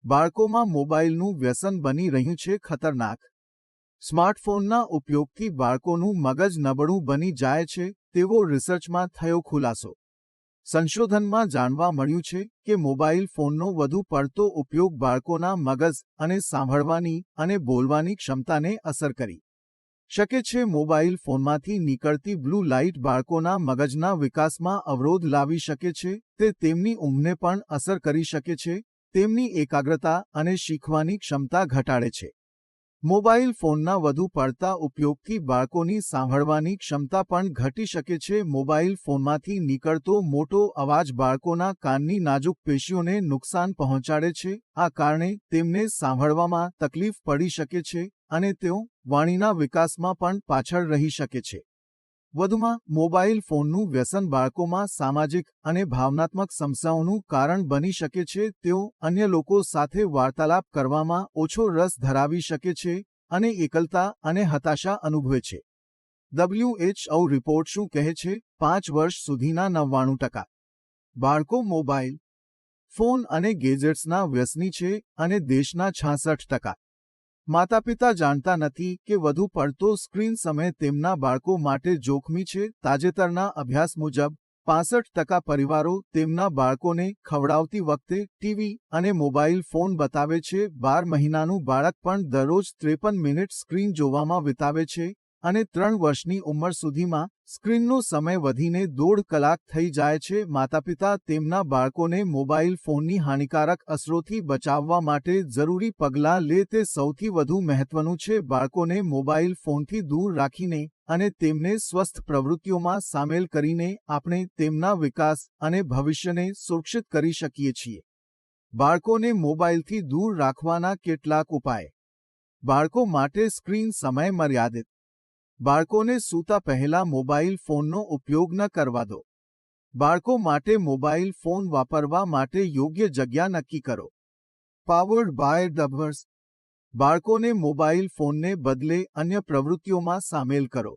બાળકોમાં મોબાઈલનું વ્યસન બની રહ્યું છે ખતરનાક. સ્માર્ટફોનના ઉપયોગથી બાળકોનું મગજ નબળું બની જાય છે તેવો રિસર્ચમાં થયો ખુલાસો. સંશોધનમાં જાણવા મળ્યું છે કે મોબાઈલ ફોનનો વધુ પડતો ઉપયોગ બાળકોના મગજ અને સાંભળવાની અને બોલવાની ક્ષમતાને અસર કરી શકે છે. મોબાઈલ ફોનમાંથી નીકળતી બ્લુ લાઇટ બાળકોના મગજના વિકાસમાં અવરોધ લાવી શકે છે. તે તેમની ઊંઘને પણ અસર કરી શકે છે, તેમની એકાગ્રતા અને શીખવાની ક્ષમતા ઘટાડે છે. મોબાઈલ ફોનના વધુ પડતા ઉપયોગથી બાળકોની સાંભળવાની ક્ષમતા પણ ઘટી શકે છે. મોબાઈલ ફોનમાંથી નીકળતો મોટો અવાજ બાળકોના કાનની નાજુક પેશીઓને નુકસાન પહોંચાડે છે. આ કારણે તેમને સાંભળવામાં તકલીફ પડી શકે છે અને તેઓ વાણીના વિકાસમાં પણ પાછળ રહી શકે છે. વધુમાં, મોબાઈલ ફોનનું વ્યસન બાળકોમાં સામાજિક અને ભાવનાત્મક સમસ્યાઓનું કારણ બની શકે છે. તેઓ અન્ય લોકો સાથે વાર્તાલાપ કરવામાં ઓછો રસ ધરાવી શકે છે અને એકલતા અને હતાશા અનુભવે છે. WHO રિપોર્ટ શું કહે છે? 5 વર્ષ સુધીના 99% બાળકો મોબાઈલ ફોન અને ગેજેટ્સના વ્યસની છે અને દેશના 66% માતાપિતા જાણતા નથી કે વધુ પડતો સ્ક્રીન સમય તેમના બાળકો માટે જોખમી છે. તાજેતરના અભ્યાસ મુજબ 65% પરિવારો તેમના બાળકોને ખવડાવતી વખતે ટીવી અને મોબાઈલ ફોન બતાવે છે. 12 મહિનાનું બાળક પણ દરરોજ 53 મિનિટ સ્ક્રીન જોવામાં વિતાવે છે અને 3 વર્ષની ઉંમર સુધીમાં સ્ક્રીનનો સમય વધીને 1.5 કલાક થઈ જાય છે. માતાપિતા તેમના બાળકોને મોબાઈલ ફોનની હાનિકારક અસરોથી બચાવવા માટે જરૂરી પગલાં લે તે સૌથી વધુ મહત્વનું છે. બાળકોને મોબાઈલ ફોનથી દૂર રાખીને અને તેમને સ્વસ્થ પ્રવૃત્તિઓમાં સામેલ કરીને આપણે તેમના વિકાસ અને ભવિષ્યને સુરક્ષિત કરી શકીએ છીએ. બાળકોને મોબાઈલથી દૂર રાખવાના કેટલાક ઉપાય. બાળકો માટે સ્ક્રીન સમય મર્યાદિત. બાળકોને સૂતા પહેલા મોબાઈલ ફોનનો ઉપયોગ ન કરવા દો. બાળકો માટે મોબાઈલ ફોન વાપરવા માટે યોગ્ય જગ્યા નક્કી કરો. Powered by dubbers. બાળકોને મોબાઈલ ફોનને બદલે અન્ય પ્રવૃત્તિઓમાં સામેલ કરો.